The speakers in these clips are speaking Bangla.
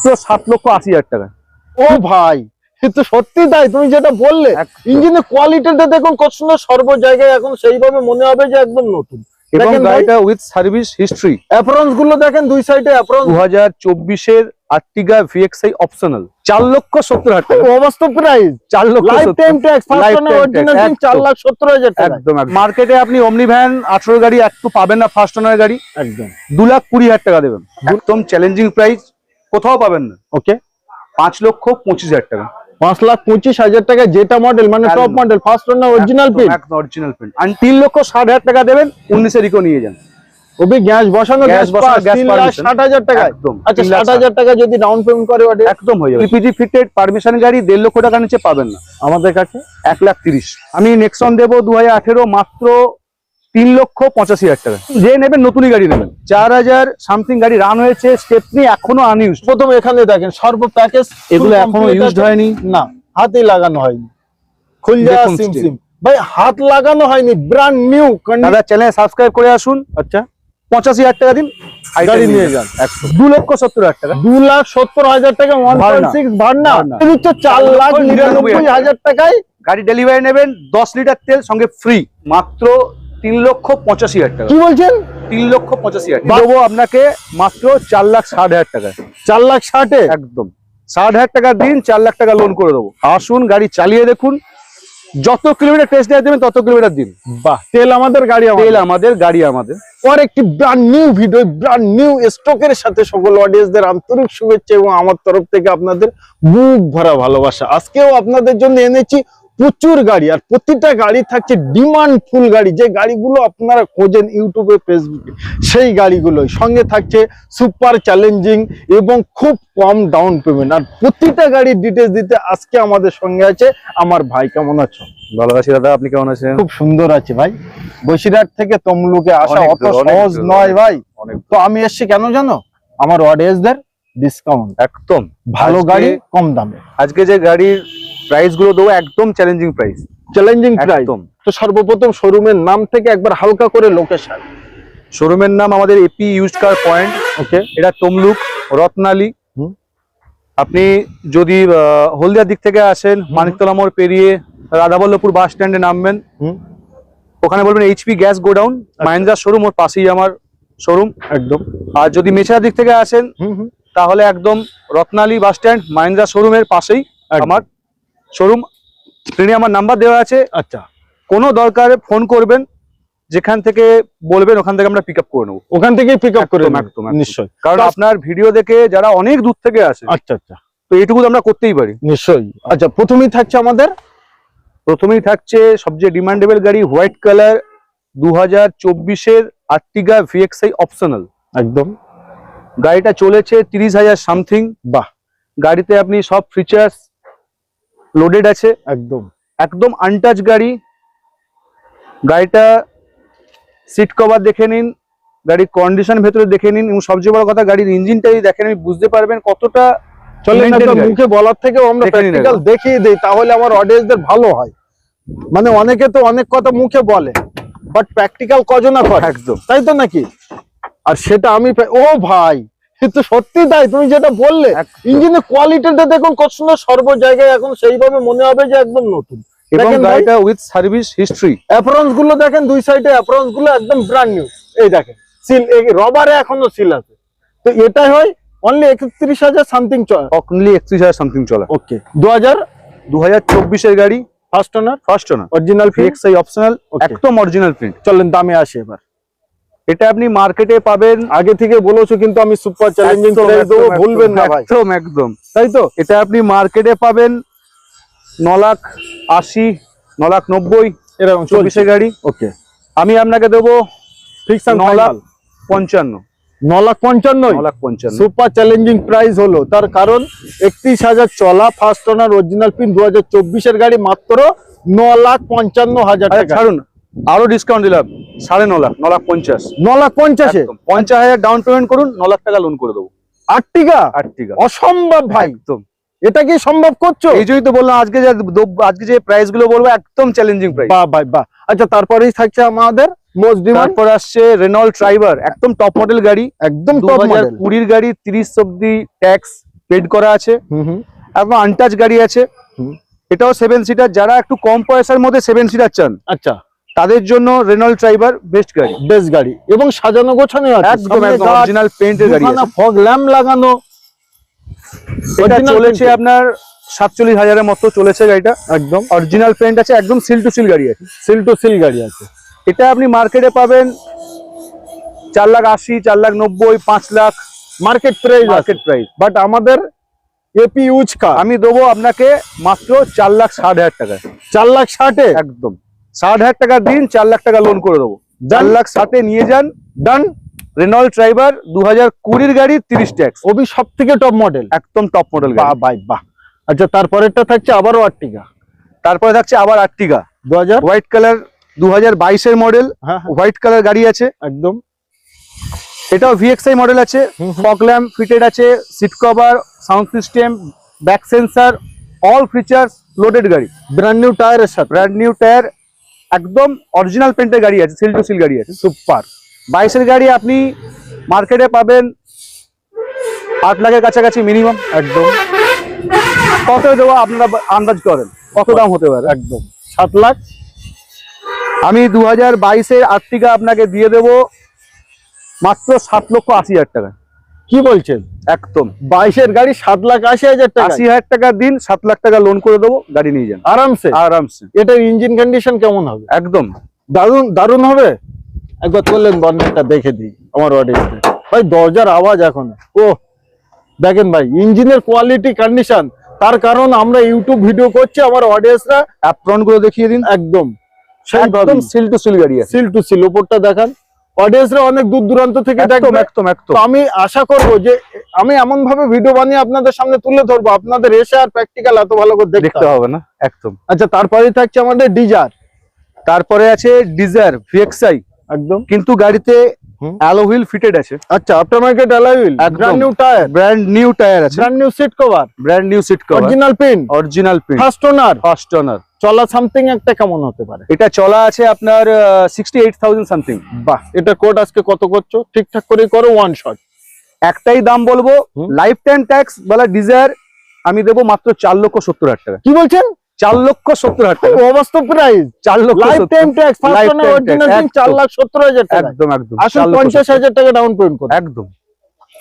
7,80,000 টাকা। ও ভাই কিন্তু সত্যি তাই, তুমি যেটা বললে ইঞ্জিনের কোয়ালিটিটা দেখুন কত সুন্দর, সর্ব জায়গায় এখন সেইভাবে মনে হবে যে একদম নতুন। এবং গাড়িটা উইথ সার্ভিস হিস্ট্রি, অ্যাপ্রন্স গুলো দেখেন দুই সাইডে অ্যাপ্রন্স। 2024 আর্টিগা VXi অপশনাল 4,70,000 টাকা অবাস্তব price, 4,70,000 life time tax, first owner original 4,70,000 টাকা। একদম। মার্কেটে আপনি ওমনি ভ্যান 18 গাড়ি একটু পাবেন না, ফার্স্ট ওনার গাড়ি একদম 2,20,000 টাকা দেবেন, একদম চ্যালেঞ্জিং প্রাইস, কোথাও পাবেন না। ওকে 5,25,000 টাকা, 5,25,000 টাকা, যেটা মডেল মানে টপ মডেল, ফার্স্ট ওনার অরিজিনাল পিন, একদম অরিজিনাল পিন। আর 3,60,000 টাকা দেবেন, 19 ইকো নিয়ে যান। ওবি গ্যাস বসানো, গ্যাস 3,60,000 টাকা। একদম। আচ্ছা 60,000 টাকা যদি ডাউন পেমেন্ট করে ওটা একদম হয়ে যাবে। পিপিজি ফিটেড পারমিশন গাড়ি 1.5 লক্ষ টাকা নিচে পাবেন না আমাদের কাছে। 1,30,000। আমি নেক্সন দেবো 2018 মাত্র 3,85,000 টাকা। যে নেবেন নতুনই গাড়ি নেবেন, 4,000 সামথিং গাড়ি রান হয়েছে, স্টেপনি এখনো আনইউজ। প্রথম এখানে দেখেন সর্ব প্যাকেজ, এগুলো এখনো ইউজড হয়নি, না হাতে লাগানো হয়নি, খুলজা সিম সিম ভাই হাত লাগানো হয়নি, ব্র্যান্ড নিউ। দাদা চ্যানেল সাবস্ক্রাইব করে আসুন। আচ্ছা 85,000 টাকা দিন, গাড়ি নিয়ে যান। 2,70,000 টাকা, 2,70,000 টাকা 1.6 ভাড়না, 4,99,000 টাকায় গাড়ি ডেলিভারি নেবেন। 10 লিটার তেল সঙ্গে ফ্রি, মাত্র 3,85,000 টাকা। কি বলছেন? 3,85,000 দেবো আপনাকে মাত্র 4,60,000 টাকা। 4,60,000 একদম 60,000 টাকা দিন, 4 লাখ টাকা লোন করে দেবো। আসুন গাড়ি চালিয়ে দেখুন, যত কিলোমিটার টেস্ট ড্রাইভ দেবেন তত কিলোমিটার দিন। বাহ, তেল আমাদের, গাড়ি তেল আমাদের, গাড়ি আমাদের। আর একটি brand new video, brand new স্টকের সাথে সকল অডিয়েন্সদের আন্তরিক শুভেচ্ছা এবং আমার তরফ থেকে আপনাদের বুক ভরা ভালোবাসা। আজকেও আপনাদের জন্য এনেছি প্রচুর গাড়ি, আর প্রতিটা গাড়ি থাকছে ডিমান্ড ফুল গাড়ি, যে গাড়িগুলো আপনারা খোঁজেন ইউটিউবে ফেসবুকে, সেই গাড়িগুলোই সঙ্গে থাকছে সুপার চ্যালেঞ্জিং এবং খুব কম ডাউন পেমেন্ট। আর প্রতিটা গাড়ির ডিটেলস দিতে আজকে আমাদের সঙ্গে আছে আমার ভাই। কেমন আছো? ভালো আছি দাদা, আপনি কেমন আছেন? খুব সুন্দর আছে ভাই। বসিরহাট থেকে তমলুকে আসা অত সহজ নয় ভাই। তো আমি এসছি কেন জানো? আমার অডিয়েন্সদের ডিসকাউন্ট, একদম ভালো গাড়ি কম দামে। আজকে যে গাড়ির প্রাইস গুলো দেবো একদম চ্যালেঞ্জিং প্রাইস, চ্যালেঞ্জিং প্রাইস। তো সর্বপ্রথম শোরুমের নাম থেকে একবার হালকা করে লোকেশন। শোরুমের নাম আমাদের এপি ইউজড কার পয়েন্ট। ওকে, এটা তমলুক রত্নালী। আপনি যদি হলদিয়ার দিক থেকে আসেন, মানিকতলা মোড় পেরিয়ে রাধাবল্লভপুর বাস স্ট্যান্ডে নামবেন, ওখানে বলবেন HP gas godown, Mahindra showroom, ওর পাশেই আমার শোরুম একদম। আর যদি মেছার দিক থেকে আসেন তাহলে একদম রত্নালী বাস স্ট্যান্ড মাহিন্দ্রা শোরুমের পাশেই আমার শোরুম। স্ক্রিনে আমার নাম্বার দেওয়া আছে। আচ্ছা, কোনো দরকারে ফোন করবেন, যেখান থেকে বলবেন ওখান থেকে আমরা পিক আপ করে নেবো। ওখান থেকেই পিক আপ করে নেবো একদম নিশ্চয়ই, কারণ আপনার ভিডিও দেখে যারা অনেক দূর থেকে আসে। আচ্ছা আচ্ছা, তো এইটুকু আমরা করতেই পারি নিশ্চয়ই। আচ্ছা, প্রথমেই থাকছে সবচেয়ে ডিমান্ডেবল গাড়ি, white colour 2024 Ertiga VXi optional. একদম গাড়িটা চলেছে 30,000 সামথিং। বাহ, গাড়িতে আপনি সব ফিচার্স লোডেড আছে, একদম একদম আনটাচ গাড়ি। গাড়িটা সিট কভার দেখে নিন, গাড়ির কন্ডিশন ভেতরে দেখে নিন, এবং সবচেয়ে বড় কথা গাড়ির ইঞ্জিনটাই দেখেন, আমি বুঝতে পারবেন কতটা। চলেন মুখে বলার থেকেও আমরা প্র্যাকটিক্যাল দেখিয়ে দেই, তাহলে আমার অডিয়েন্সদের ভালো হয়। মানে অনেকে তো অনেক কথা মুখে বলে, বাট প্র্যাকটিক্যাল কজনা করে, একদম তাই তো নাকি? আর সেটা আমি, ও ভাই কিন্তু সত্যি তাই, তুমি যেটা বললে ইঞ্জিনের কোয়ালিটিটা দেখুন কত সুন্দর, সর্ব জায়গায় এখন সেইভাবে মনে হবে যে একদম নতুন। এবং গাড়িটা উইথ সার্ভিস হিস্ট্রি, অ্যাপ্রন্স গুলো দেখেন দুই সাইডে, অ্যাপ্রন্স গুলো একদম ব্র্যান্ড নিউ। এই দেখেন সিল, রবারে এখনো সিল আছে। তো এটাই হয় অনলি 31,000 সামথিং চলে, অনলি 31,000 সামথিং চলে। ওকে, 2024 গাড়ি, first owner original VXi optional, একদম অরিজিনাল প্রিন্ট। চলেন দামে আসে এবার। এটা আপনি মার্কেটে পাবেন, আগে থেকে বলেছো কিন্তু আমি সুপার চ্যালেঞ্জিং প্রাইস দেবো, ভুলবেন না ভাই। একদম একদম তাই তো। এটা আপনি মার্কেটে পাবেন 9,80,000, 9,90,000 এরকম 24 গাড়ি। ওকে, আমি আপনাকে দেবো ফিক্স 9,55,000। 9,55,000 সুপার চ্যালেঞ্জিং প্রাইস হলো, তার কারণ 31,000 চলা, ফার্স্ট ওনার অরিজিনাল পিন, 2024 গাড়ি, মাত্র 9,55,000 টাকা। ছাড়ুন, আরো ডিসকাউন্ট দিলাম, 9,50,000, 9,50,000। 9,50,000 50,000 ডাউন পেমেন্ট করুন, 9 লাখ টাকা লোন করে দেবো। আর্টিগা আর্টিগা অসম্ভব ভাই, একদম। এটা কি সম্ভব করছো? এই জন্যই তো বললাম আজকে যে প্রাইস গুলো বলবো একদম চ্যালেঞ্জিং প্রাইস। বাহ ভাই বাহ। আচ্ছা, তারপরেই থাকছে আমাদের মোস্ট ডিমান্ড, তারপর আসছে রেনল্ট ট্রাইবার, একদম টপ মডেল গাড়ি, একদম টপ মডেল, 2020 গাড়ি, 30 অব্দি ট্যাক্স, পেড করা আছে, এবং আনটাচ গাড়ি আছে। এটাও 7 সিটার, যারা একটু কম পয়সার মধ্যে 7 সিটার চান আচ্ছা, তাদের জন্য রেনল্ট ট্রাইবার বেস্ট গাড়ি। বেশ গাড়ি এবং সাজানো গোছানো আছে, একদম অরিজিনাল পেইন্টের গাড়ি আছে। ফগ ল্যাম্প লাগানো। এটা Original চলেছে paint। আপনার 47,000-এর মতো চলেছে গাড়িটা। একদম অরিজিনাল পেইন্ট আছে, একদম সিল টু সিল গাড়ি আছে। সিল টু সিল গাড়ি আছে। এটা আপনি মার্কেটে পাবেন 4,80,000, 4,90,000, 5 lakh market price, market price. But আমাদের এপি ইউজ কার আমি দেবো আপনাকে মাত্র 4,60,000 টাকায়। 4,60,000-এ একদম 60,000 টাকা দিন, 4 লাখ টাকা লোন করে দেবো। 4,60,000 নিয়ে যান, ডান। রেনল্ট ট্রাইবার 2020-এর গাড়ি, 30 ট্যাক্স, ওবি সব থেকে টপ মডেল, একদম টপ মডেল বাহ গাড়ি। ভাই বাহ। আচ্ছা, তারপরেরটা থাকছে আবারও আর্টিগা তারপরে থাকছে আবার আর্টিগা 2000। হোয়াইট কালার, 2022-এর মডেল, হ্যাঁ হোয়াইট কালার গাড়ি আছে। একদম এটাও ভিএক্সআই মডেল আছে, ফগ ল্যাম্প ফিটেড আছে, seat cover, sound system, back sensor, all features loaded গাড়ি। ব্র্যান্ড নিউ টায়ারের সাথে, ব্র্যান্ড নিউ টায়ার, একদম অরিজিনাল পেন্টের গাড়ি আছে, সিল টু সিল গাড়ি আছে। সুপার। 22-এর গাড়ি আপনি মার্কেটে পাবেন 8 লাখের কাছাকাছি মিনিমাম। একদম কত দেবো আপনারা আন্দাজ করেন কত দাম হতে পারে? একদম 7 লাখ। আমি 2022-এর আর্টিগা আপনাকে দিয়ে দেবো মাত্র 7,80,000 টাকা। কি বলছেন? একদম 22-এর গাড়ি 7,80,000 টাকা, 80,000 টাকা দিন, 7 লাখ টাকা লোন করে দেবো, গাড়ি নিয়ে যান আরামসে। আরামসে। এটার ইঞ্জিন কন্ডিশন কেমন হবে? একদম দারুন দারুন হবে। একবার তোলেন বর্ণাটা দেখে দিই আমার অডিয়েন্সে। ভাই দরজার আওয়াজ এখন, ও দেখেন ভাই ইঞ্জিনের কোয়ালিটি কন্ডিশন, তার কারণ আমরা ইউটিউব ভিডিও করছি, আমার অডিয়েন্সরা অ্যাপ্রন করে দেখিয়ে দিন। একদম একদম সিল টু সিল গাড়ি আছে। Seal to seal. উপরটা দেখান, অডিয়েন্সরা অনেক দূর দূরান্ত থেকে একদম দেখবে। একদম তো একদম আমি আশা করব যে আমি এমন ভাবে ভিডিও বানিয়ে আপনাদের সামনে তুলে ধরবো, আপনাদের এসে আর প্র্যাকটিক্যাল এত ভালো করে দেখতে দেখতে হবে। হবে না। একদম। আচ্ছা, তারপরে থাকছে আমাদের ডিজার। তারপরে আছে ডিজায়ার ভিএক্সআই, একদম কিন্তু গাড়িতে অ্যালো হুইল ফিটেড আছে। আচ্ছা, আফটার মার্কেট অ্যালয় হুইল, একদম। Brand new tyre, brand new tyre আছে, brand new seat cover, brand new seat cover, original paint, original paint, first owner. First owner. চলা সামথিং একটা কেমন হতে পারে? এটা চলা আছে আপনার 68,000 সামথিং। বাহ, এটা কোড আজকে কত করছো? ঠিকঠাক করে করো, ওয়ান শট। একটাই দাম বলবো, লাইফ টাইম ট্যাক্স বলা ডিজায়ার আমি দেবো মাত্র 4,70,000 টাকা। কি বলছেন? 4,70,000 টাকা, অবাস্তব price. 4,70,000 life time tax, first Lifetime ওনার, অরিজিনাল tax, পিন, একদম। 4,70,000 টাকা। একদম একদম আসলে 50,000 টাকা ডাউন পেমেন্ট করুন। একদম।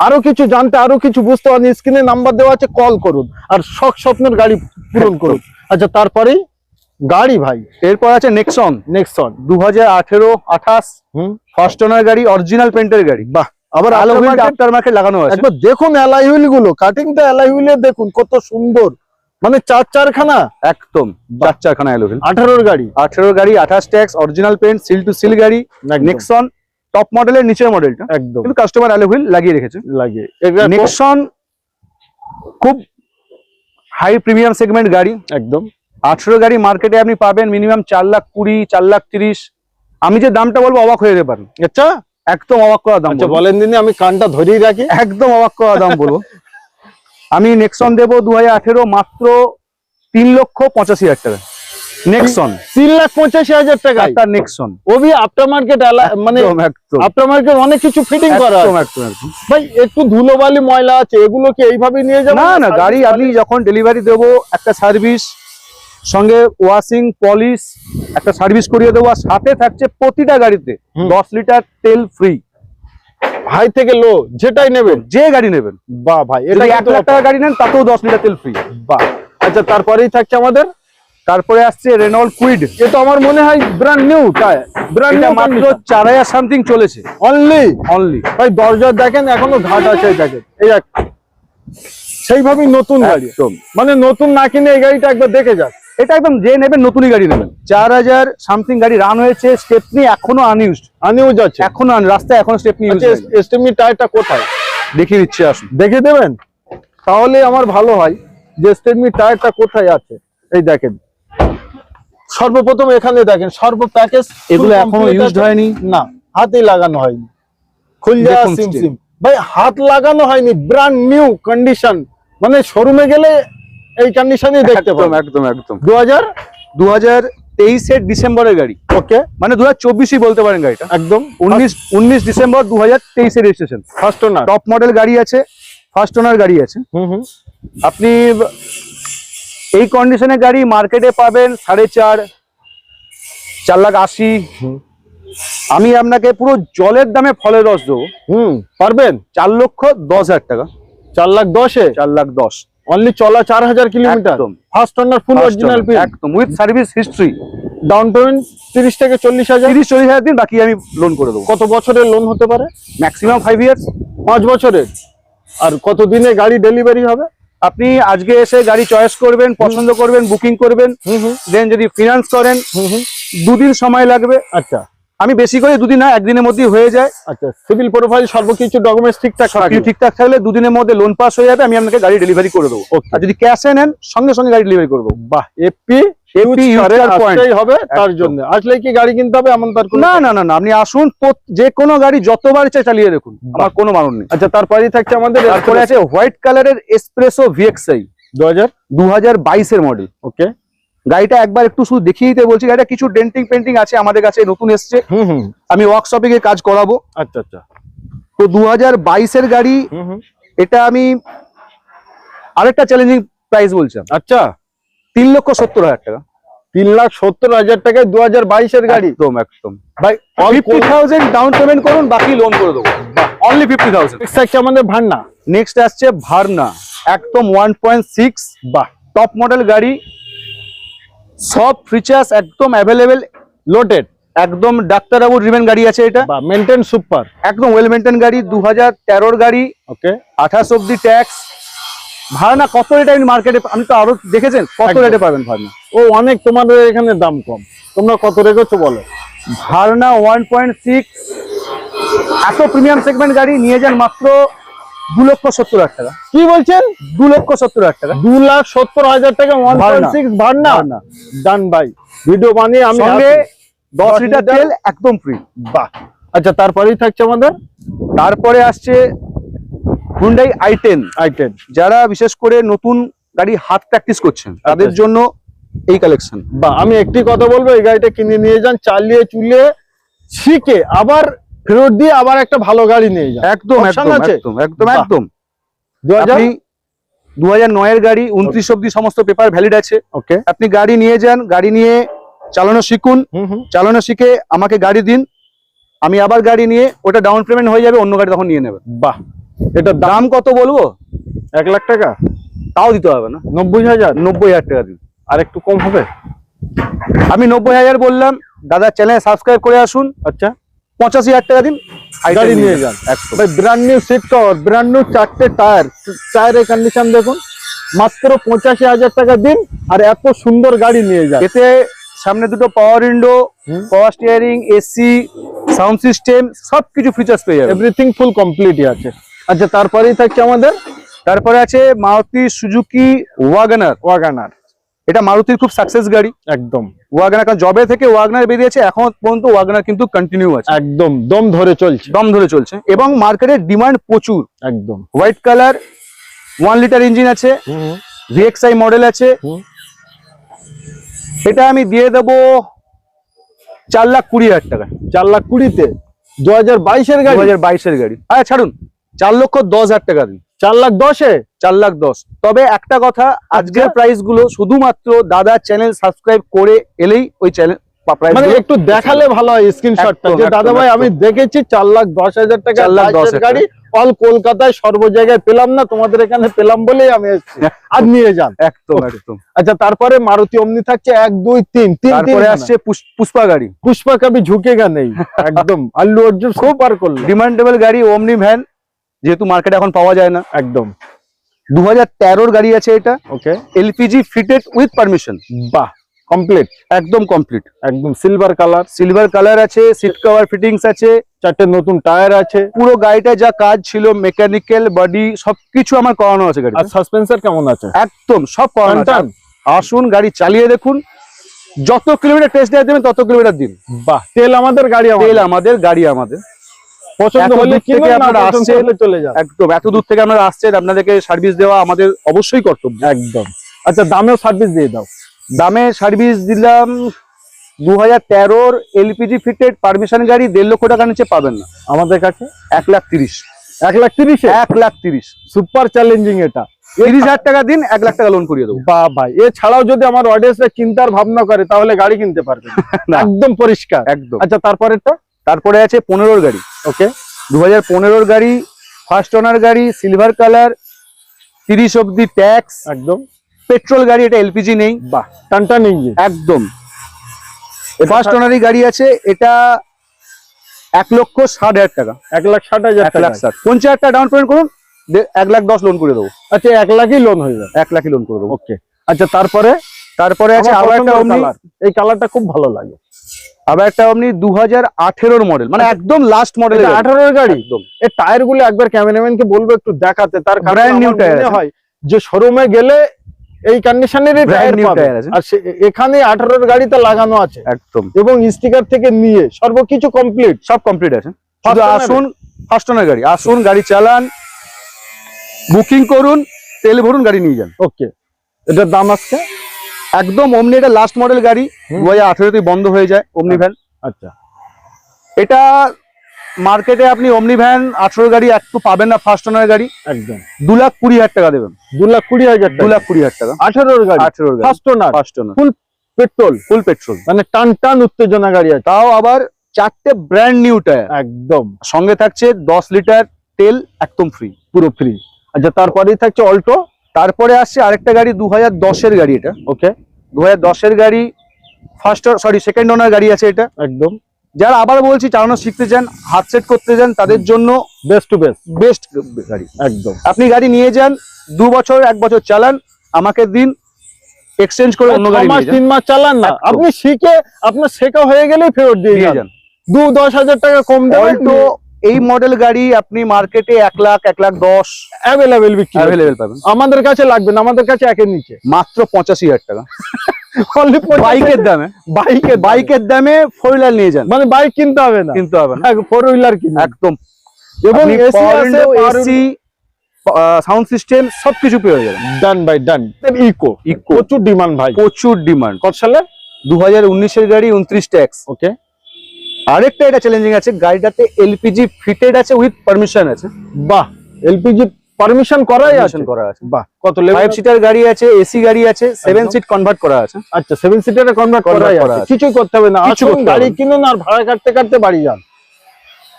আরো কিছু জানতে, আরো কিছু বুঝতে পারেন, স্ক্রিনে নাম্বার দেওয়া আছে, কল করুন আর শখ স্বপ্নের গাড়ি পূরণ করুন। আচ্ছা, তারপরেই গাড়ি ভাই, এরপর আছে নেক্সন নেক্সন 2018-28 ফার্স্ট ওনার গাড়ি, অরিজিনাল পেন্টের গাড়ি। বাহ, আবার আলো হুইল aftermarket। আফটার মার্কেট লাগানো আছে। একবার দেখুন অ্যালয় হুইল গুলো, কাটিংটা অ্যালয় হুইলে দেখুন কত সুন্দর, মানে চারখানা। একদম 4 আলো হুইল। 18-র গাড়ি, 18 গাড়ি, 28 tax, original paint, seal to seal গাড়ি। একদম। নেক্সন টপ মডেলের নিচের মডেলটা, একদম কিন্তু কাস্টমার অ্যালো হুইল লাগিয়ে রেখেছে। লাগে। নেক্সন খুব হাই প্রিমিয়াম সেগমেন্ট গাড়ি। একদম 18 গাড়ি মার্কেটে আপনি পাবেন মিনিমাম 4,20,000, 4,30,000। আমি যে দামটা বলবো অবাক হয়ে যেতে পারেন। আচ্ছা একদম অবাক করা দাম আচ্ছা, বলবো। বলেন দিনই, আমি কানটা ধরিয়ে রাখি। একদম অবাক করা দাম বলবো। আমি নেক্সন দেবো 2018 মাত্র 3,85,000 টাকা। নেক্সন 3,85,000 টাকা। একটা নেক্সন, ওবি আফটার মার্কেট, মানে একদম একদম আফটার মার্কেট অনেক কিছু ফিটিং করা একদম আছে। একদম একদম। ভাই একটু ধুলোবালি ময়লা আছে, এগুলো কি এইভাবে নিয়ে যাবেন? না না, গাড়ি আপনি যখন ডেলিভারি দেবো একটা সার্ভিস, সঙ্গে ওয়াশিং পলিশ একটা সার্ভিস করিয়ে দেবো, আর সাথে থাকছে প্রতিটা গাড়িতে 10 লিটার তেল ফ্রি। হাই থেকে লো যেটাই নেবেন, যে গাড়ি নেবেন, বাহ ভাই, এটা এটা 1 লাখ টাকা গাড়ি নেন তাতেও 10 লিটার তেল ফ্রি। বাহ। আচ্ছা, তারপরেই থাকছে আমাদের, তারপরে আসছে রেনল্ট কুইড। এটা আমার মনে হয় ব্র্যান্ড নিউ টায়ার, ব্র্যান্ড এটা নিউ মাত্র 4,000 সামথিং চলেছে অনলি। অনলি। ভাই দরজা দেখেন, এখনো ঘাট আছে, এই দেখেন, এই এক সেইভাবেই নতুন গাড়ি, একদম। মানে নতুন না কিনে এই গাড়িটা একবার দেখে যাক। এটা একদম যে নেবেন নতুনই গাড়ি নেবেন। 4,000 সামথিং গাড়ি রান হয়েছে, স্টেপনি এখনো আনইউজড, আনিও যাচ্ছে এখনো রাস্তায় এখনো স্টেপনি ইউজ আচ্ছা, এসটিএমই টায়ারটা কোথায় দেখিয়ে দিচ্ছি, আসুন। দেখে দেবেন, তাহলে আমার ভালো হয় যে এসটিএমই টায়ারটা কোথায় আছে। এই দেখেন, সর্বপ্রথম এখানে দেখেন সর্ব প্যাকেজ, এগুলো এখনো ইউজড হয়নি, না হাতে লাগানো হয়নি, খুলজা দেখুন সিম still। সিম ভাই হাত লাগানো হয়নি, ব্র্যান্ড নিউ কন্ডিশন, মানে শোরুমে গেলে এই কন্ডিশনই দেখতে একদম পাবেন। একদম একদম। 2023 ডিসেম্বরের গাড়ি, ওকে, মানে 2024 বলতে পারেন গাড়িটা। একদম 19 December 2023 registration. First owner, top model গাড়ি আছে, ফার্স্ট ওনার গাড়ি আছে। হুম। আপনি এই কন্ডিশনের গাড়ি মার্কেটে পাবেন 4.5, 4,80,000। আমি আপনাকে পুরো জলের দামে ফলের রস দেবো। পারবেন? 4,10,000 টাকা। 4,10,000-এ 4,10,000 অনলি চলা 4,000 কিলোমিটার। একদম। First owner, full original paint, একদম with service history. Down payment 30 থেকে 40,000। 30-40,000 দিন, বাকি আমি লোন করে দেবো। কত বছরের লোন হতে পারে? Maximum 5 years. 5 বছরের। আর কত দিনে গাড়ি ডেলিভারি হবে? আপনি আজকে এসে গাড়ি চয়েস করবেন, পছন্দ করবেন, বুকিং করবেন, দেন যদি ফিনান্স করেন 2 দিন সময় লাগবে। আচ্ছা, আমি বেশি করে 2 দিন না, 1 দিনের মধ্যেই হয়ে যায়। আচ্ছা, সিভিল প্রোফাইল সর্বকিছু ডকুমেন্টস ঠিকঠাক থাকলে, ঠিকঠাক থাকলে 2 দিনের মধ্যে লোন পাস হয়ে যাবে, আমি আপনাকে গাড়ি ডেলিভারি করে দেবো। Okay. আর যদি ক্যাশে নেন সঙ্গে সঙ্গে গাড়ি ডেলিভারি করে দেবো। বাহ, এপি আসতেই হবে। তার জন্য আসলে কি গাড়ি কিনতে হবে এমন তার কোনো? না না না না, আপনি আসুন, যে কোনো গাড়ি যতবার ইচ্ছা চালিয়ে দেখুন, আমার কোনো মারণ নেই। আচ্ছা, তারপরেই থাকছে আমাদের, তারপরে আছে হোয়াইট কালারের এসপ্রেসো VXI 2022 এর মডেল। ওকে, গাড়িটা একবার একটু শুধু দেখিয়ে দিতে বলছি। গাড়িটা কিছু ডেন্টিং পেন্টিং আছে, আমাদের কাছে নতুন এসছে, আমি ওয়ার্কশপে গিয়ে কাজ করাবো। আচ্ছা আচ্ছা। তো 2022 এর গাড়ি, এটা আমি আরেকটা চ্যালেঞ্জিং প্রাইস বলছিলাম। আচ্ছা, 3,70,000 টাকা। 3,70,000 টাকায় 2022 এর গাড়ি। একদম একদম ভাই 50,000 ডাউন পেমেন্ট করুন, বাকি লোন করে দেবো। অনলি 50,000। আমাদের ভান্না। নেক্সট আসছে ভার্না, একদম 1.6। বাহ, টপ মডেল গাড়ি, সব ফিচার্স একদম অ্যাভেলেবেল, লোডেড, একদম ডাক্তারবাবু ড্রিভেন গাড়ি আছে এটা। বাহ, মেইনটেইন সুপার, একদম ওয়েল মেইনটেইন গাড়ি, 2013 গাড়ি। ওকে, 28 অব্দি ট্যাক্স। ভাড়না কত রেটে আপনি মার্কেটে, আমি তো আরো দেখেছেন কত একদম। রেটে পাবেন ভাড়না? ও অনেক, তোমাদের এখানে দাম কম, তোমরা কত রেখেছো বলো? ভাড়না 1.6। এত প্রিমিয়াম সেগমেন্ট গাড়ি নিয়ে যান মাত্র 2,70,000 টাকা। কি বলছেন? 2,70,000 টাকা। 2,70,000 টাকা 1.6 ভাড়না। ডান ভাই, ভিডিও বানিয়ে আমি সঙ্গে happy। 10 লিটার তেল একদম ফ্রি। বাহ, আচ্ছা, তারপরেই থাকছে আমাদের, তারপরে আসছে হুন্ডাই i10। যারা বিশেষ করে নতুন গাড়ি হাত প্র্যাকটিস করছেন তাদের জন্য এই কালেকশন। বাহ, আমি একটি কথা বলবো, এই গাড়িটা কিনে নিয়ে যান, চালিয়ে চুলিয়ে শিখে আবার ফেরত দিয়ে আবার একটা ভালো গাড়ি নিয়ে যান। একদম Option একদম আছে? একদম একদম একদম। 2000 2009 এর গাড়ি, 29 অব্দি সমস্ত পেপার ভ্যালিড আছে। ওকে, আপনি গাড়ি নিয়ে যান, গাড়ি নিয়ে চালানো শিখুন, চালানো শিখে আমাকে গাড়ি দিন, আমি আবার গাড়ি নিয়ে ওটা ডাউন পেমেন্ট হয়ে যাবে, অন্য গাড়ি তখন নিয়ে নেবেন। বাহ, এটা দাম কত বলবো? 1 লাখ টাকা? তাও দিতে হবে না, 90,000? 90,000 টাকা দিন। আর একটু কম হবে? আমি 90,000 বললাম, দাদা চ্যানেল সাবস্ক্রাইব করে আসুন, আচ্ছা, 85,000 টাকা দিন, গাড়ি নিয়ে যান। একদম। ভাই, brand new seat cover, brand new 4টে টায়ার, টায়ারের কন্ডিশন দেখুন, মাত্র 85,000 টাকা দিন আর এত সুন্দর গাড়ি নিয়ে যান। এতে সামনে দুটো পাওয়ার window, power steering, AC, sound system, সবকিছু ফিচার্স পেয়ে যাবেন। এভরিথিং ফুল কমপ্লিটই আছে। আচ্ছা, তারপরেই থাকছে আমাদের, তারপরে আছে মারুতি সুজুকি ওয়াগনার। এটা মারুতির খুব সাকসেস গাড়ি একদম ওয়াগনার, কারণ জবে থেকে ওয়াগনার বেরিয়েছে এখন পর্যন্ত ওয়াগনার কিন্তু কন্টিনিউ আছে, একদম দম ধরে চলছে, দম ধরে চলছে, এবং মার্কেটের ডিমান্ড প্রচুর। একদম হোয়াইট কালার, 1 লিটার ইঞ্জিন আছে, VXI মডেল আছে। এটা আমি দিয়ে দেবো 4,20,000 টাকা। 4,20,000-তে 2022 এর গাড়ি? 2022 এর গাড়ি। আরে ছাড়ুন, 4,10,000 টাকা দিন। 4,10,000-এ? 4,10,000। তবে একটা কথা, আজকের প্রাইস গুলো শুধুমাত্র দাদা চ্যানেল সাবস্ক্রাইব করে এলেই ওই চ্যানেল মানে একটু দেখালে ভালো হয় স্ক্রিনশটটা, যে দাদা ভাই আমি দেখেছি 4,10,000 টাকা 4,10,000 গাড়ি, অল কলকাতায় সর্ব জায়গায় পেলাম না, তোমাদের এখানে পেলাম বলেই আমি এসেছি, আর নিয়ে যান। একদম একদম। আচ্ছা, তারপরে মারুতি ওমনি থাকছে 1 2 3, তারপরে আসছে পুষ্পা গাড়ি। পুষ্পা কবি ঝুঁকেগা নেই, একদম আল্লু অর্জুন সুপার করলো, ডিমান্ডেবল গাড়ি, ওমনি ভ্যান, যেহেতু মার্কেটে এখন পাওয়া যায় না। একদম 2013 গাড়ি আছে এটা। ওকে, LPG ফিটেড উইথ পারমিশন। বাহ, কমপ্লিট, একদম কমপ্লিট, একদম সিলভার কালার আছে, সিট কভার ফিটিংস আছে, 4টে নতুন টায়ার আছে, পুরো গাড়িটা যা কাজ ছিল মেকানিক্যাল বডি সবকিছু আমার করানো আছে গাড়ি। আর সাসপেন্সর কেমন আছে? একদম সব করানো আছে। আসুন গাড়ি চালিয়ে দেখুন, যত কিলোমিটার টেস্ট ড্রাইভ দেবেন তত কিলোমিটার দিন। বাহ, তেল আমাদের গাড়ি, গাড়ি আমাদের। পছন্দ হলে কিনুন, আপনারা আসছেন চলে যান। একদম, এত দূর থেকে আপনারা আসছেন, আপনাদেরকে সার্ভিস দেওয়া আমাদের অবশ্যই কর্তব্য। একদম। আচ্ছা, দামেও সার্ভিস দিয়ে দাও। দামে সার্ভিস দিলাম 2013 LPG ফিটেড পারমিশন গাড়ি 1.5 লক্ষ টাকা নিচে পাবেন না আমাদের কাছে। 1,30,000। 1,30,000 1,30,000 সুপার চ্যালেঞ্জিং এটা। 30,000 টাকা দিন, 1,00,000 টাকা লোন করিয়ে দেবো। বাহ ভাই, এছাড়াও যদি আমার অডিয়েন্সরা চিন্তার ভাবনা করে তাহলে গাড়ি কিনতে পারবে না। একদম পরিষ্কার। একদম। আচ্ছা তারপরেরটা? তারপরে আছে 15 গাড়ি, ওকে 2015 গাড়ি, ফার্স্ট ওনার গাড়ি, সিলভার কালার, 30 অব্দি ট্যাক্স, একদম। পেট্রোল গাড়ি, এটা এলপিজি নেই। বাহ, টানটান ইঞ্জিন একদম। ফার্স্ট ওনারই গাড়ি আছে, এটা 1,60,000 টাকা। 1,60,000 টাকা। 1,60,000, 50,000 টাকা ডাউন পেমেন্ট করুন, 1,10,000 লোন করে দেবো। আচ্ছা 1 লাখই লোন হয়ে যাবে। 1 লাখই লোন করে দেবো। ওকে আচ্ছা তারপরে? তারপরে আছে আমার আবার একটা পছন্দের অমনি, কালার, এই কালারটা খুব ভালো লাগে। আবার একটা অমনি 2018 মডেল, মানে একদম লাস্ট মডেল। 18 গাড়ি। একদম। এই টায়ার গুলো একবার ক্যামেরাম্যানকে বলবো একটু দেখাতে, তার কারণ Brand new আমার টায়ার মনে আছে। হয় যে শোরুমে গেলে এই কন্ডিশনেরই Brand টায়ার new পাবে। টায়ার আছে। আর এখানে 18 গাড়িতে লাগানো আছে একদম, এবং স্টিকার থেকে নিয়ে সর্বকিছু কমপ্লিট। সব কমপ্লিট আছে। First শুধু owner আসুন, ফার্স্ট ওনার গাড়ি, আসুন গাড়ি চালান, বুকিং করুন, তেল ভরুন, গাড়ি নিয়ে যান। ওকে এটার দাম আজকে একদম অমনি, এটা লাস্ট মডেল গাড়ি, 2018 বন্ধ হয়ে যায় অমনি ভ্যান। আচ্ছা এটা মার্কেটে আপনি অমনি ভ্যান 18 গাড়ি একটু পাবেন না, ফার্স্ট ওনার গাড়ি। একদম 2,20,000 টাকা দেবেন। 2,20,000 টাকা। 2,20,000 টাকা। 18 গাড়ি, 18 গাড়ি, ফার্স্ট ওনার, ফার্স্ট ওনার, ফুল পেট্রোল, ফুল পেট্রোল, মানে টান টান উত্তেজনা গাড়ি আছে। তাও আবার 4টে ব্র্যান্ড নিউ টায়ার, একদম সঙ্গে থাকছে 10 লিটার তেল একদম ফ্রি। পুরো ফ্রি। আচ্ছা তারপরেই থাকছে অল্টো। তারপরে আসছে আরেকটা গাড়ি, 2010 গাড়ি, এটা ওকে 2010 গাড়ি, সেকেন্ড ওনার গাড়ি আছে এটা। একদম যারা আবার বলছি চালানো শিখতে চান, হাত সেট করতে চান, তাদের জন্য বেস্ট টু বেস্ট বেস্ট গাড়ি। একদম। আপনি গাড়ি নিয়ে যান, 2 বছর 1 বছর চালান, আমাকে দিন, এক্সচেঞ্জ করে অন্য গাড়ি নিয়ে যান। 3 মাস চালান না, একদম। আপনি শিখে আপনার শেখা হয়ে গেলেই ফেরত দিয়ে নিয়ে যান। যান। 2-10,000 টাকা কম দেবেন, অল্টো এই মডেল গাড়ি আপনি মার্কেটে 1 লাখ, 1,10,000 অ্যাভেলেবেল বিক্রি হচ্ছে। অ্যাভেলেবেল পাবেন। আমাদের কাছে লাগবে না, আমাদের কাছে একের নিচে মাত্র 85,000 টাকা অনলি বাইকের দামে। বাইকের দামে 4 হুইলার নিয়ে যান, মানে বাইক কিনতে হবে না, কিনতে হবে না। 4 হুইলার কিনুন। একদম। এবং আপনি এসি power আছে, window, AC, সাউন্ড সিস্টেম সবকিছু পেয়ে যাবেন। Done by done. Eeco Eeco প্রচুর ডিমান্ড ভাই, প্রচুর ডিমান্ড। কত সালে? 2019 গাড়ি, 29 ট্যাক্স। ওকে আরেকটা এটা চ্যালেঞ্জিং আছে, গাড়িটাতে এলপিজি ফিটেড আছে, উইথ পারমিশন আছে। বাহ, এলপিজি পারমিশন করাই আছে। Permission করা আছে। বাহ, কত লেভেল? 5 সিটার গাড়ি আছে, এসি গাড়ি আছে, 7 সিট কনভার্ট করা আছে। আচ্ছা 7 সিটারে কনভার্ট করাই করা আছে, আছে। কিছুই করতে হবে না। কিছু আসুন করতে গাড়ি হবে না। কিনুন আর ভাড়া কাটতে কাটতে বাড়ি যান।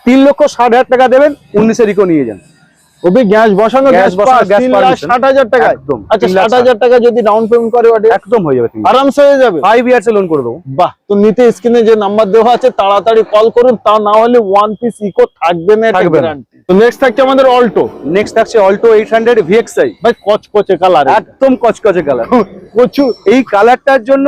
3,60,000 টাকা দেবেন, 19 ইকো নিয়ে যান। ওবি গ্যাস বসানো, গ্যাস বসানো, গ্যাস 3,60,000 টাকা। একদম। আচ্ছা 3,60,000 60,000 টাকা যদি ডাউন পেমেন্ট করে ওটা একদম হয়ে যাবে। আরামসে হয়ে যাবে। 5 ইয়ার্স লোন করে দেবো। বাহ, তো নিতে স্ক্রিনে যে নাম্বার দেওয়া আছে তাড়াতাড়ি কল করুন, তা না হলে 1 পিস ইকো থাকবে না, এটা থাকবে না। গ্যারান্টি। তো নেক্সট থাকছে আমাদের অল্টো। নেক্সট থাকছে অল্টো 800 VXI, ভাই কচকচে কালার, একদম কচকচে কালার। প্রচুর এই কালারটার জন্য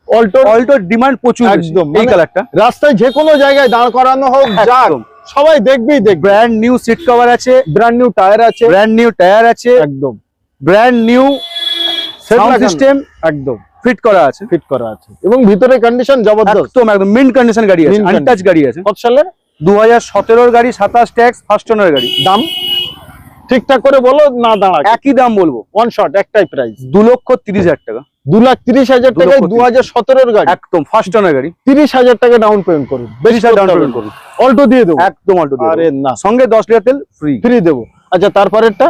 অল্টো অল্টোর ডিমান্ড প্রচুর বেশি। একদম, এই মানে কালারটা রাস্তায় যে কোনো জায়গায় দাঁড় করানো হোক, যাক একদম। সবাই দেখবেই দেখবে। ব্র্যান্ড নিউ সিট কভার আছে, ব্র্যান্ড নিউ টায়ার আছে, ব্র্যান্ড নিউ টায়ার আছে, একদম ব্র্যান্ড নিউ Set সাউন্ড লাগানো। সিস্টেম একদম ফিট করা আছে। ফিট করা আছে এবং ভিতরে কন্ডিশন জবরদস্ত। একদম একদম মিন্ট কন্ডিশন গাড়ি আছে, Mint আনটাচ গাড়ি আছে। কত সালে? 2017 গাড়ি, 27 ট্যাক্স, ফার্স্ট ওনার গাড়ি। দাম ঠিকঠাক করে বলো, না দাঁড়া একই দাম বলবো, ওয়ান শট একটাই প্রাইস। 2,30,000 টাকা। 2,30,000 টাকায় 2017 গাড়ি, একদম ফার্স্ট ওনার গাড়ি। 30,000 টাকা ডাউন পেমেন্ট করুন, বেশি 30,000 ডাউন down পেমেন্ট payment করুন, করুন। অল্টো দিয়ে দেবো। একদম অল্টো দিয়ে আরে দেবো। না, সঙ্গে 10 লিটার তেল ফ্রি। ফ্রি দেবো। আচ্ছা তারপরেরটা?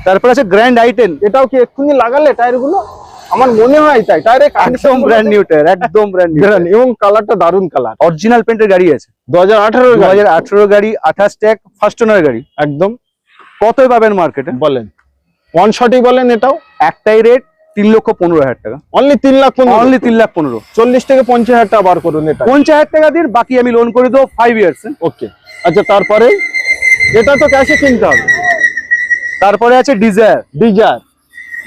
তারপর আছে গ্র্যান্ড i10, এটাও কি এক্ষুনি লাগালে টায়ার গুলো? আমার মনে হয় তাই, টায়ারে একদম ব্র্যান্ড নিউ টায়ার, একদম ব্র্যান্ড নিউ। এবং কালারটা দারুন কালার। অরিজিনাল পেন্টের গাড়ি আছে, 2018 গাড়ি, 2018 গাড়ি, 28 ট্যাক্স, ফার্স্ট ওনার গাড়ি। একদম। কতই পাবেন মার্কেটে বলেন ওয়ান শটই বলেন, এটাও একটাই রেট 3,15,000 টাকা। অনলি 3,15,000। অনলি 3,15,000। 40 থেকে 50,000 টাকা বার করুন এটা। 50,000 টাকা দিন, বাকি আমি লোন করে দেবো 5 ইয়ার্স। ওকে আচ্ছা তারপরে এটা তো ক্যাশে কিনতে হবে। তারপরে আছে ডিজায়ার। ডিজায়ার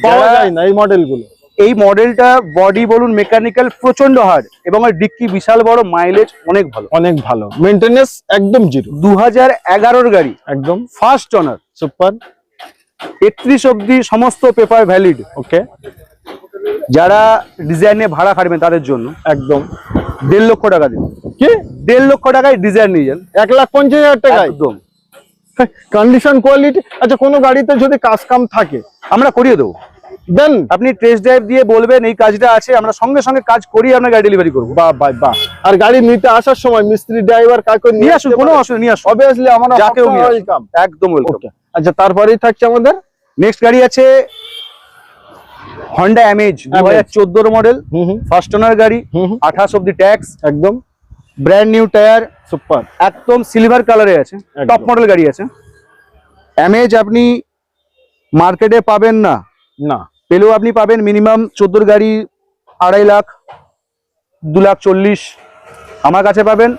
পাওয়া যারা- যায় না এই মডেলগুলো। এই মডেলটা বডি বলুন, মেকানিক্যাল প্রচন্ড হার্ড, এবং এর ডিক্কি বিশাল বড়, মাইলেজ অনেক ভালো। অনেক ভালো, মেইনটেনেন্স একদম জিরো। 2011 গাড়ি, একদম ফার্স্ট ওনার, সুপার। 31 অব্দি সমস্ত পেপার ভ্যালিড। ওকে যারা ডিজাইন নিয়ে ভাড়া খাটবেন তাদের জন্য একদম 1.5 লক্ষ টাকা দিন। কি 1.5 লক্ষ টাকায় ডিজাইন নিয়ে যান। 1,50,000 টাকায় একদম কন্ডিশন কোয়ালিটি। আচ্ছা কোনো গাড়িতে যদি কাজ কাম থাকে আমরা করিয়ে দেবো। দেন। আপনি টেস্ট ড্রাইভ দিয়ে বলবেন এই কাজটা আছে, আমরা সঙ্গে সঙ্গে কাজ করি, আপনার গাড়ি ডেলিভারি করবো। বাহ বাহ বাহ। আর গাড়ি নিতে আসার সময় মিস্ত্রি ড্রাইভার কাকে নিয়ে আসুন, কোনো অসুবিধা, নিয়ে আসুন, অবভিয়াসলি আমরা যাকেও নিয়ে আসুন। ওয়েলকাম। একদম ওয়েলকাম। ওকে, আচ্ছা তারপরেই থাকছে আমাদের নেক্সট গাড়ি আছে Honda amaze 2014 model, first owner গাড়ি, 28 অব্দি ট্যাক্স, একদম ব্র্যান্ড নিউ টায়ার, সুপার, একদম সিলভার কালারে আছে, একদম। টপ মডেল গাড়ি আছে। অ্যামেজ আপনি মার্কেটে পাবেন না, না পেলেও আপনি পাবেন মিনিমাম 14 গাড়ি 2.5 লাখ, 2,40,000। আমার কাছে পাবেন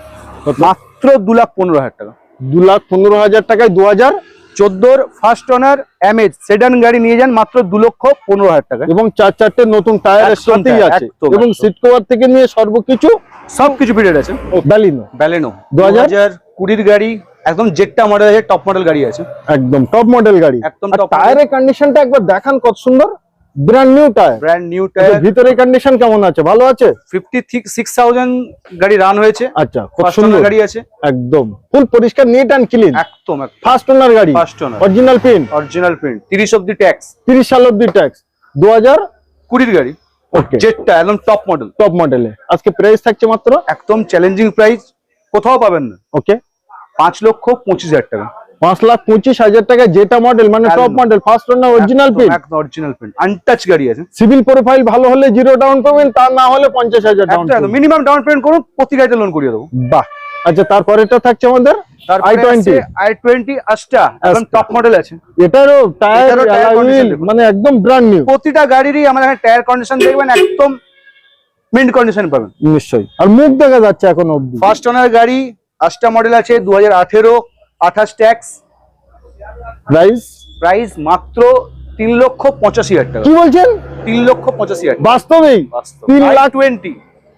মাত্র 2,15,000 টাকা। 2,15,000 টাকায় 2014 ফার্স্ট ওনার অ্যামেজ সেডান গাড়ি নিয়ে যান মাত্র 2,15,000 টাকা, এবং 4 নতুন টায়ারের একদম সাথেই টায়ার, আছে, একদম, এবং একদম। সিট কভার থেকে নিয়ে সর্বকিছু সবকিছু ফিটেড আছে। ব্যালিনো ব্যালেনো 2020 গাড়ি, একদম জেটটা মডেল আছে, টপ মডেল গাড়ি আছে, একদম টপ মডেল গাড়ি। একদম আর top model। টায়ারের কন্ডিশনটা একবার দেখান, কত সুন্দর, brand new tyre. Brand new tyre. ভিতরে কন্ডিশন কেমন আছে, ভালো আছে? 56,000 গাড়ি রান হয়েছে। আচ্ছা, কত ফার্স্ট সুন্দর ওনার গাড়ি আছে, একদম ফুল পরিষ্কার, নিট এন্ড ক্লিন, একদম ফার্স্ট ওনার গাড়ি, first owner, original paint, original print, 30 অব্দি ট্যাক্স, 30 সাল অব্দি ট্যাক্স, 2020 গাড়ি, ওকে, জেটটা একদম টপ মডেল। টপ মডেলে আজকে প্রাইস থাকছে মাত্র, একদম চ্যালেঞ্জিং প্রাইস, কোথাও পাবেন না, ওকে, 5,25,000 টাকা। 5,25,000 টাকা, যেটা মডেল মানে টপ একদম। মডেল, ফার্স্ট ওনার, অরিজিনাল পিন, একদম অরিজিনাল প্রিন্ট, আনটাচ গাড়ি আছে। সিভিল প্রোফাইল ভালো হলে 0 ডাউন পেমেন্ট, তা না হলে 50,000 down payment, minimum down payment করুন, প্রতি গাড়িতে লোন করিয়ে দেবো। বাহ। আচ্ছা তারপরেটা থাকছে আমাদের i20, i20 আস্টা, একদম Asta। টপ মডেল আছে। এটারও টায়ার এটারও টায়ার condition দেখুন। মানে একদম ব্র্যান্ড নিউ, প্রতিটা গাড়িরই আমাদের এখানে টায়ার কন্ডিশন দেখবেন একদম মিন্ট কন্ডিশন পাবেন। নিশ্চয়ই। আর মুখ দেখা যাচ্ছে এখন অবধি। ফার্স্ট ওনার গাড়ি, আস্টা মডেল আছে, 2018, 28 ট্যাক্স, প্রাইস প্রাইস মাত্র 3,85,000 টাকা। কি বলছেন? 3,85,000 টাকা বাস্তবেই 3,20,000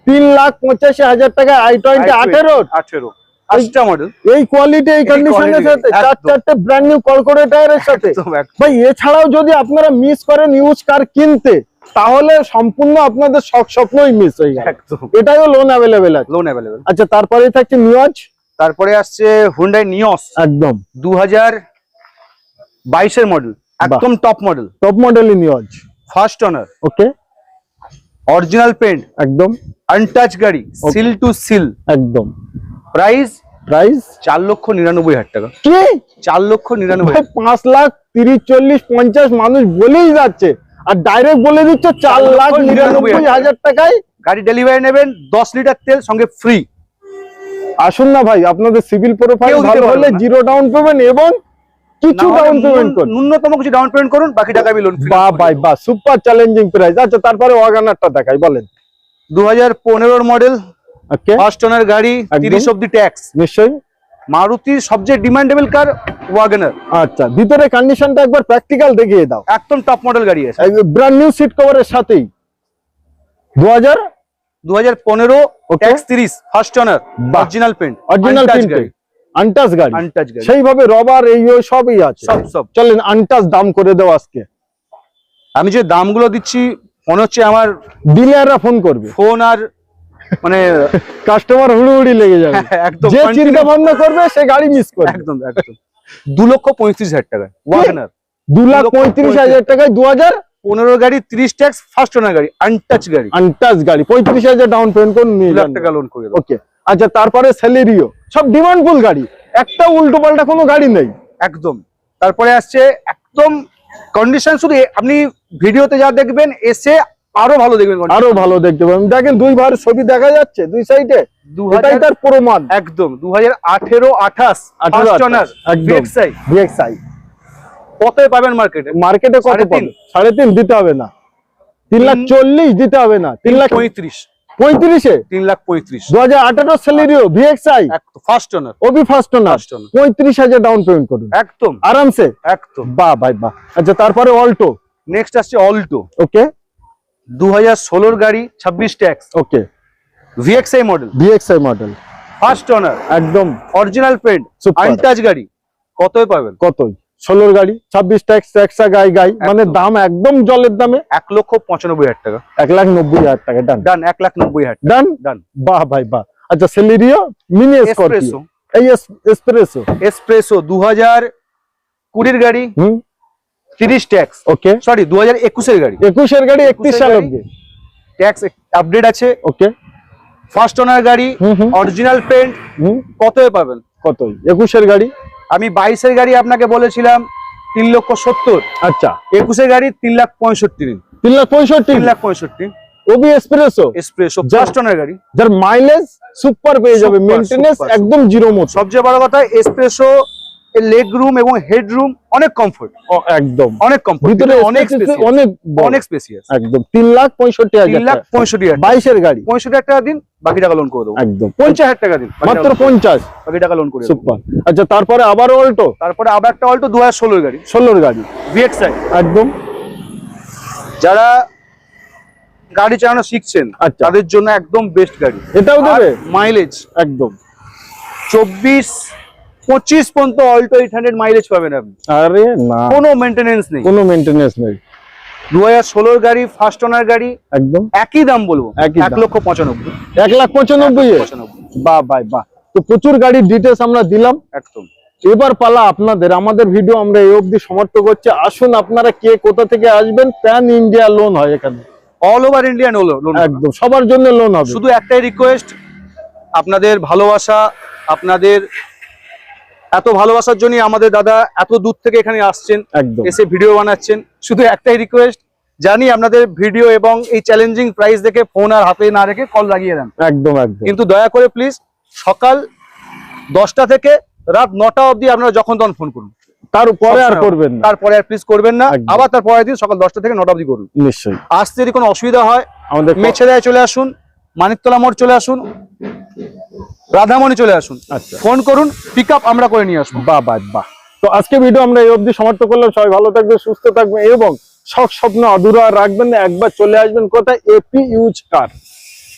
3,85,000 টাকা i20 18 আস্টা মডেল, এই কোয়ালিটি, এই কন্ডিশনের quality, সাথে, একদম। 4 ব্র্যান্ড নিউ কলকরে টায়ারের সাথে। একদম, একদম। ভাই এছাড়াও যদি আপনারা মিস করেন ইউজ কার কিনতে, তাহলে সম্পূর্ণ আপনাদের স্বপ্নই মিস হয়ে গেল। একদম এটাও লোন অ্যাভেলেবেল আছে। Loan available. আচ্ছা তারপরেই থাকছে নিউজ, তারপরে আসছে হুন্ডাই নিওস, একদম 2022 এর মডেল, একদম টপ মডেল, টপ মডেলই নিউজ, first owner, okay, original paint, একদম আনটাচ গাড়ি, সিল টু সিল, একদম। প্রাইস প্রাইস 4,99,000 টাকা। কি 4,99,000 ভাই, 5,30,40,50 মানুষ বলেই যাচ্ছে, আর ডাইরেক্ট বলে দিচ্ছে 4,99,000 টাকায় গাড়ি ডেলিভারি নেবেন, 10 লিটার তেল সঙ্গে ফ্রি। আসুন না ভাই, আপনাদের সিভিল প্রোফাইল কেউ দিতে ভালো পারবে হলে না। 0 ডাউন পেমেন্ট এবং কিছু ডাউন পেমেন্ট করুন, ন্যূনতম কিছু ডাউন পেমেন্ট করুন, বাকি টাকা আমি লোন ফ্রি। বাহ ভাই বাহ, সুপার চ্যালেঞ্জিং প্রাইস। আচ্ছা তারপরে ওয়াগনারটা দেখাই, বলেন। 2015 মডেল, ওকে, ফার্স্ট ওনার গাড়ি, একদম। 30 অব্দি ট্যাক্স, নিশ্চয়ই। মারুতির সবচেয়ে ডিমান্ডেবল কার ওয়াগনার, আচ্ছা ভিতরে কন্ডিশনটা একবার প্র্যাকটিক্যাল দেখিয়ে দাও। একদম টপ মডেল গাড়ি আছে, ব্র্যান্ড নিউ সিট কভারের সাথেই 2015 Okay. ট্যাক্স 30, ফার্স্ট ওনার, বাহ। Original paint, original print, untouch গাড়ি, আনটাচ গাড়ি, সেইভাবে রবার এই ওই সবই আছে। সব। চলেন আনটাচ দাম করে দেও আজকে। আমি যে দামগুলো দিচ্ছি মনে হচ্ছে আমার ডিলাররা ফোন করবে, ফোন আর মানে কাস্টমার হুড়ুহুড়ি লেগে যাবে, একদম যে continue- চিন্তা ভাবনা করবে সে গাড়ি মিস করবে। একদম 2,35,000 টাকা ওয়াগনার, 2,35,000 টাকায় 15 গাড়ি, 30 ট্যাক্স, ফার্স্ট ওনার গাড়ি, আনটাচ গাড়ি, আনটাচ গাড়ি, 35,000 ডাউন পেমেন্ট করে নিয়ে 2 লাখ যান। টাকা লোন করে দেবো। ওকে, আচ্ছা তারপরে সেলেরিও, সব ডিমান্ডফুল গাড়ি, একটা উল্টো পাল্টা কোনো গাড়ি নেই। একদম। তারপরে আসছে একদম কন্ডিশন, শুধু আপনি ভিডিওতে যা দেখবেন এসে আরো ভালো দেখবেন, আরো ভালো দেখতে পাবেন, দেখেন 2 ভার ছবি দেখা যাচ্ছে 2 সাইডে, 2000 এটাই তার প্রমাণ। একদম 2018, 28 ফার্স্ট ওনার, একদম VXI, VXI কতই পাবেন মার্কেটে? মার্কেটে কত 3.5 পাবে? 3.5 দিতে হবে না, 3,40,000 দিতে হবে না, 3,35,000, 3,35,000 3,35,000 2018 সেলেরিও VXI, ফার্স্ট ওনার, ওবি ফার্স্ট না, First owner। 35,000 ডাউন পেমেন্ট করুন একদম আরামসে। একদম। বাহ ভাই বাহ। আচ্ছা তারপরে অল্টো, নেক্সট আসছে অল্টো, ওকে 2016 গাড়ি, 26 tax, okay, VXI model, VXI model, first owner, একদম অরিজিনাল পেন্ট, Super। আনটাচ গাড়ি, কতই পাবেন? কতই 16 গাড়ি, 26 ট্যাক্স, ট্যাক্সা গাই মানে একদম। দাম একদম জলের দামে, 1,95,000 টাকা। 1,90,000 টাকা ডান, ডান, 1,90,000 টাকা। ডান। ডান। বাহ ভাই বাহ। আচ্ছা সেলেরিও মিনি 30 ট্যাক্স, ওকে সরি 2021 এর গাড়ি, 21 এর গাড়ি 31 সাল গাড়ি। অবধি, ট্যাক্স আপডেট আছে, ওকে ফার্স্ট ওনার গাড়ি, অরিজিনাল পেন্ট, কতই পাবেন? কতই 21 এর গাড়ি, আমি 22 এর গাড়ি আপনাকে বলেছিলাম 3,70,000, আচ্ছা 21 এর গাড়ি 3,65,000, 3,65,000, 3,65,000 ওবি এক্সপ্রেসো, এক্সপ্রেসো ফার্স্ট ওনার গাড়ি, যার মাইলেজ সুপার পেয়ে যাবে, Super, মেইনটেনেন্স super, একদম জিরো মতো, সবচেয়ে বড় কথা এক্সপ্রেসো এর লেগ রুম এবং হেড রুম অনেক কমফোর্ট, একদম অনেক কমফোর্ট, ভিতরে অনেক space অনেক বড়, অনেক স্পেসিয়াস, একদম 3,65,000, 3,65,000, 22 এর গাড়ি 65,000 টাকা দিন, বাকি টাকা লোন করে দেবো, একদম 50,000 টাকা দিন, মাত্র 50, বাকি টাকা লোন করে দেবো। সুপার। আচ্ছা তারপরে আবার অল্টো, তারপরে আবার একটা অল্টো 2016 এর গাড়ি, 16 এর গাড়ি, VXI, একদম যারা গাড়ি চালানো শিখছেন আচ্ছা। তাদের জন্য একদম বেস্ট গাড়ি, এটাও দেবে মাইলেজ একদম, 24-25 পর্যন্ত অল্টো 800 মাইলেজ পাবেন আপনি, আরে না কোনো মেইনটেনেন্স নেই, কোনো মেইনটেনেন্স নেই, 2016 গাড়ি, ফার্স্ট ওনার গাড়ি, একদম একই দাম বলবো, একই দাম। 1,95,000, 1,95,000, বাহ বাহ বাহ। তো প্রচুর গাড়ির ডিটেলস আমরা দিলাম, একদম। এবার পালা আপনাদের, আমাদের ভিডিও আমরা এই অবধি সমর্থ করছি, আসুন আপনারা কে কোথা থেকে আসবেন, প্যান ইন্ডিয়া লোন হয় এখানে, অল ওভার ইন্ডিয়ান লোন, একদম সবার জন্য লোন হবে, শুধু একটাই রিকোয়েস্ট, আপনাদের ভালোবাসা, আপনাদের এত ভালোবাসার জন্য আমাদের দাদা এত দূর থেকে এখানে আসছেন, একদম এসে ভিডিও বানাচ্ছেন, শুধু একটাই রিকোয়েস্ট, জানি আপনাদের ভিডিও এবং এই চ্যালেঞ্জিং প্রাইস দেখে ফোন আর হাতে না রেখে কল লাগিয়ে দেন, একদম একদম, কিন্তু দয়া করে প্লিজ সকাল 10টা থেকে রাত 9টা অবধি আপনারা যখন তখন ফোন করুন, তারপরে আর করবেন না, তারপরে আর প্লিজ করবেন না, একদম। আবার তার পরের দিন সকাল 10টা থেকে 9টা অবধি করুন। নিশ্চয়ই আসতে যদি কোনো অসুবিধা হয় আমাদের মেছেদায় চলে আসুন, মানিকতলা মোড় চলে আসুন, রাধামণি চলে আসুন, আচ্ছা ফোন করুন, পিক আপ আমরা করে নিয়ে আসবো। বাহ বাহ বাহ। তো আজকে ভিডিও আমরা এই অবধি সমাপ্ত করলাম, সবাই ভালো থাকবেন, সুস্থ থাকবেন এবং শখ স্বপ্ন অধুরা রাখবেন না, একবার চলে আসবেন কোথায়, এপি ইউজ কার।